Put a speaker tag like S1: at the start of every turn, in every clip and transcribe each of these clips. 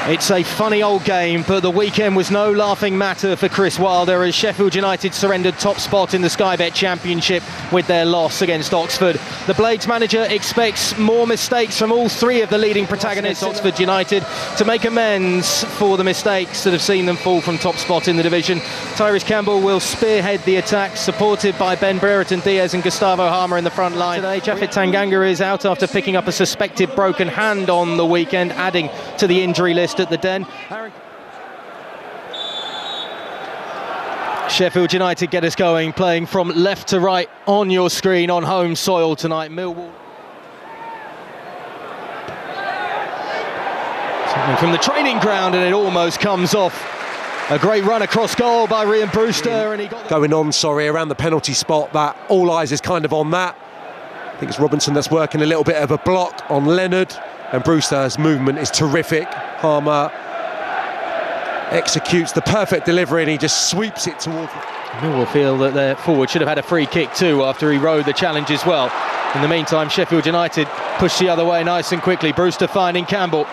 S1: It's a funny old game, but the weekend was no laughing matter for Chris Wilder as Sheffield United surrendered top spot in the Sky Bet Championship with their loss against Oxford. The Blades manager expects more mistakes from all three of the leading protagonists, Oxford United, to make amends for the mistakes that have seen them fall from top spot in the division. Tyrese Campbell will spearhead the attack, supported by Ben Brereton Diaz and Gustavo Harmer in the front line. Today, Japhet Tanganga is out after picking up a suspected broken hand on the weekend, adding to the injury list at the Den. Sheffield United get us going, playing from left to right on your screen on home soil tonight. Millwall. Something from the training ground, and it almost comes off. A great run across goal by Ryan Brewster, and he got
S2: around the penalty spot. That all eyes is kind of on that. I think it's Robinson that's working a little bit of a block on Leonard, and Brewster's movement is terrific. Harmer executes the perfect delivery and he just sweeps it towards.
S1: Millwall feel that their forward should have had a free kick too after he rode the challenge as well. In the meantime, Sheffield United push the other way nice and quickly. Brewster finding Campbell.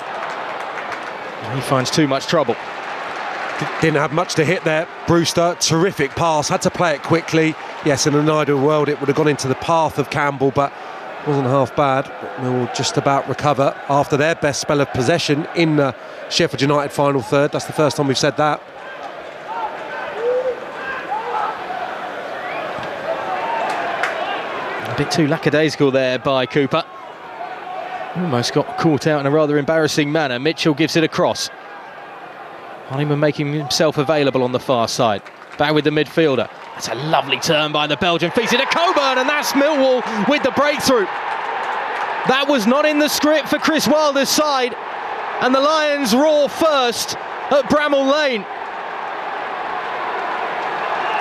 S1: He finds too much trouble.
S2: Didn't have much to hit there. Brewster, terrific pass, had to play it quickly. Yes, in an ideal world it would have gone into the path of Campbell, but wasn't half bad. Millwall just about recover after their best spell of possession in the Sheffield United final third. That's the first time we've said that.
S1: A bit too lackadaisical there by Cooper. Almost got caught out in a rather embarrassing manner. Mitchell gives it across. Honeyman making himself available on the far side. Back with the midfielder. That's a lovely turn by the Belgian. Feeds it to Coburn, and that's Millwall with the breakthrough. That was not in the script for Chris Wilder's side, and the Lions roar first at Bramall Lane.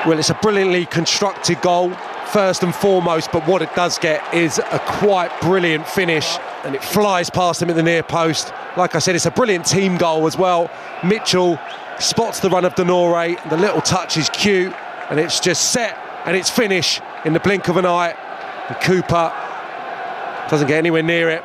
S2: Well, it's a brilliantly constructed goal, first and foremost, but what it does get is a quite brilliant finish, and it flies past him at the near post. Like I said, it's a brilliant team goal as well. Mitchell spots the run of Denore, the little touch is cute, and it's just set and it's finish in the blink of an eye. And Cooper doesn't get anywhere near it.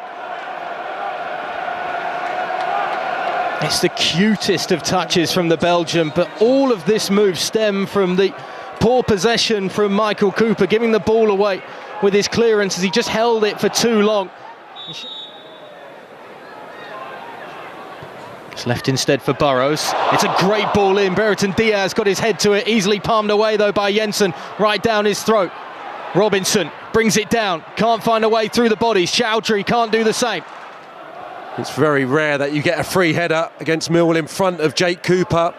S1: It's the cutest of touches from the Belgian, but all of this move stem from the poor possession from Michael Cooper, giving the ball away with his clearance as he just held it for too long. It's left instead for Burrows. It's a great ball in. Brereton Diaz got his head to it, easily palmed away though by Jensen, right down his throat. Robinson brings it down, can't find a way through the bodies. Chowdhury can't do the same.
S2: It's very rare that you get a free header against Millwall in front of Jake Cooper.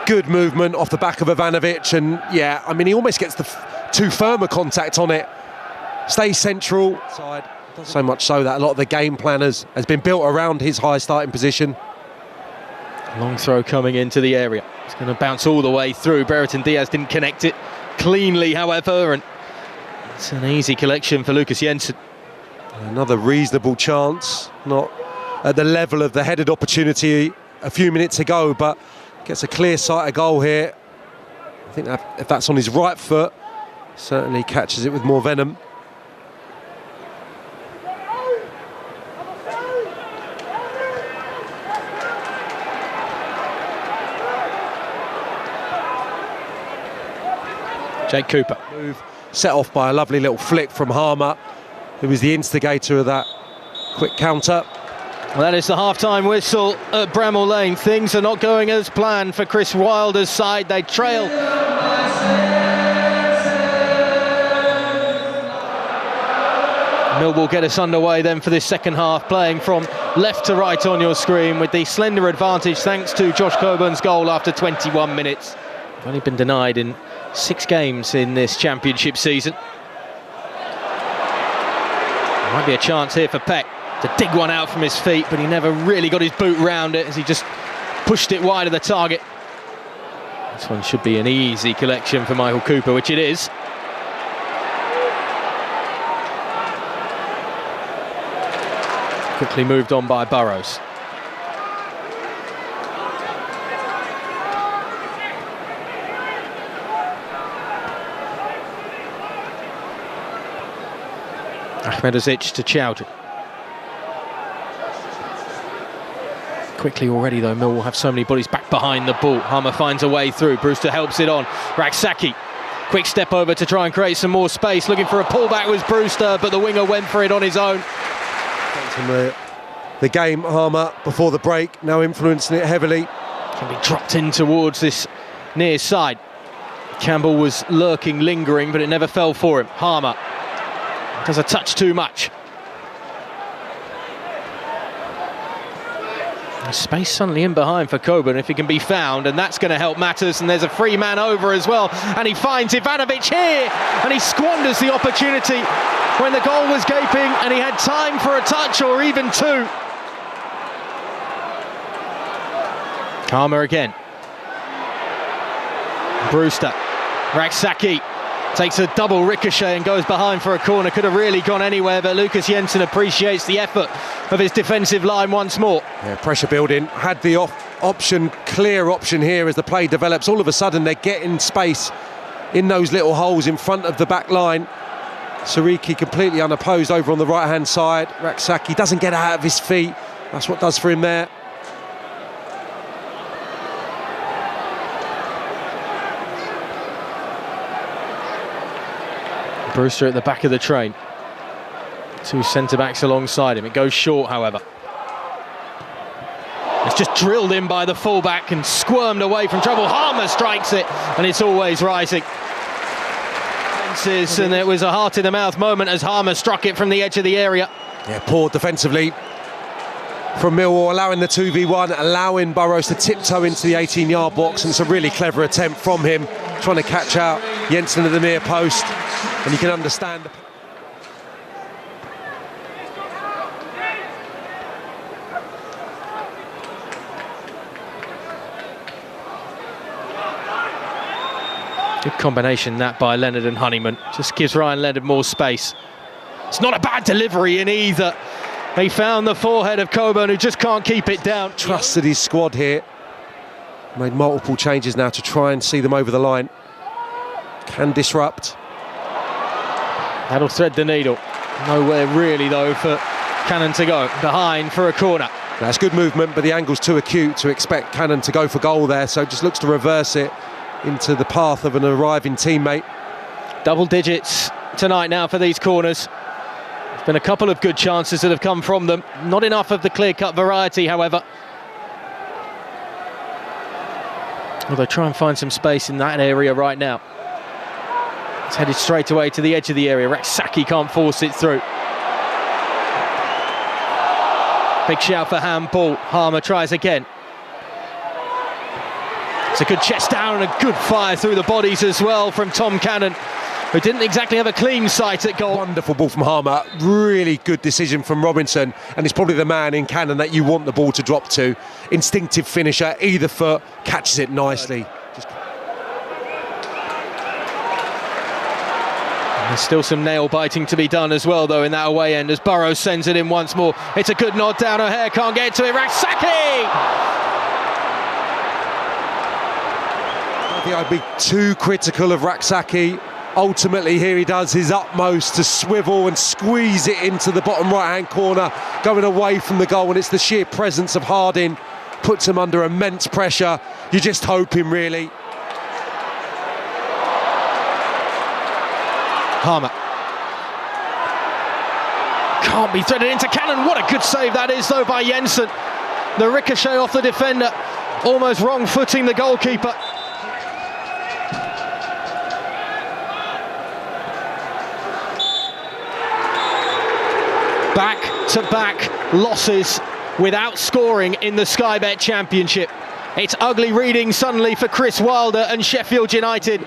S2: Good movement off the back of Ivanovic, and yeah, I mean, he almost gets the too firm a contact on it. Stays central. Side. So much so that a lot of the game plan has been built around his high starting position.
S1: Long throw coming into the area. It's going to bounce all the way through. Brereton Diaz didn't connect it cleanly, however, and it's an easy collection for Lucas Jensen.
S2: Another reasonable chance, not at the level of the headed opportunity a few minutes ago, but gets a clear sight of goal here. I think that if that's on his right foot, certainly catches it with more venom.
S1: Jake Cooper.
S2: Move set off by a lovely little flick from Harmer, who was the instigator of that quick counter.
S1: Well, that is the half-time whistle at Bramall Lane. Things are not going as planned for Chris Wilder's side. They trail. Millwall get us underway then for this second half, playing from left to right on your screen with the slender advantage thanks to Josh Coburn's goal after 21 minutes. Only been denied in 6 games in this championship season. Might be a chance here for Peck to dig one out from his feet, but he never really got his boot round it as he just pushed it wide of the target. This one should be an easy collection for Michael Cooper, which it is. Quickly moved on by Burrows. Ahmedhodzic to Chowdhury. Quickly already though, Millwall have so many bodies back behind the ball. Harmer finds a way through, Brewster helps it on. Raksaki, quick step over to try and create some more space. Looking for a pullback was Brewster, but the winger went for it on his own.
S2: The game, Harmer, before the break, now influencing it heavily.
S1: Can be dropped in towards this near side. Campbell was lurking, lingering, but it never fell for him. Harmer does a touch too much. There's space suddenly in behind for Coburn if he can be found, and that's going to help matters. And there's a free man over as well, and he finds Ivanovic here, and he squanders the opportunity when the goal was gaping and he had time for a touch or even two. Harmer again. Brewster. Raksaki takes a double ricochet and goes behind for a corner. Could have really gone anywhere, but Lucas Jensen appreciates the effort of his defensive line once more.
S2: Yeah, pressure building. Had the clear option here as the play develops. All of a sudden they're getting space in those little holes in front of the back line. Sariki completely unopposed over on the right hand side. Raksaki doesn't get out of his feet. That's what does for him there.
S1: Brewster at the back of the train. Two centre-backs alongside him. It goes short, however. It's just drilled in by the fullback and squirmed away from trouble. Harmer strikes it, and it's always rising. And it was a heart-in-the-mouth moment as Harmer struck it from the edge of the area.
S2: Yeah, poor defensively from Millwall, allowing the 2v1, allowing Burrows to tiptoe into the 18-yard box, and it's a really clever attempt from him, trying to catch out Jensen at the near post, and you can understand.
S1: Good combination that by Leonard and Honeyman. Just gives Ryan Leonard more space. It's not a bad delivery in either. He found the forehead of Coburn, who just can't keep it down.
S2: Trusted his squad here. Made multiple changes now to try and see them over the line. Can disrupt.
S1: That'll thread the needle. Nowhere really though for Cannon to go. Behind for a corner.
S2: That's good movement, but the angle's too acute to expect Cannon to go for goal there, so just looks to reverse it into the path of an arriving teammate.
S1: Double digits tonight now for these corners. There's been a couple of good chances that have come from them. Not enough of the clear-cut variety, however. Although try and find some space in that area right now. It's headed straight away to the edge of the area. Raksaki can't force it through. Big shout for handball. Harmer tries again. It's a good chest down and a good fire through the bodies as well from Tom Cannon, who didn't exactly have a clean sight at goal.
S2: Wonderful ball from Harmer. Really good decision from Robinson, and it's probably the man in Cannon that you want the ball to drop to. Instinctive finisher, either foot, catches it nicely.
S1: There's still some nail biting to be done as well though in that away end as Burrows sends it in once more. It's a good nod down, O'Hare can't get to it. Raksaki!
S2: I think I'd be too critical of Raksaki. Ultimately here he does his utmost to swivel and squeeze it into the bottom right hand corner, going away from the goal, and it's the sheer presence of Harding puts him under immense pressure. You're just hoping really.
S1: Harmer can't be threaded into Cannon. What a good save that is though by Jensen. The ricochet off the defender, almost wrong footing the goalkeeper. Back-to-back losses without scoring in the Sky Bet Championship. It's ugly reading suddenly for Chris Wilder and Sheffield United.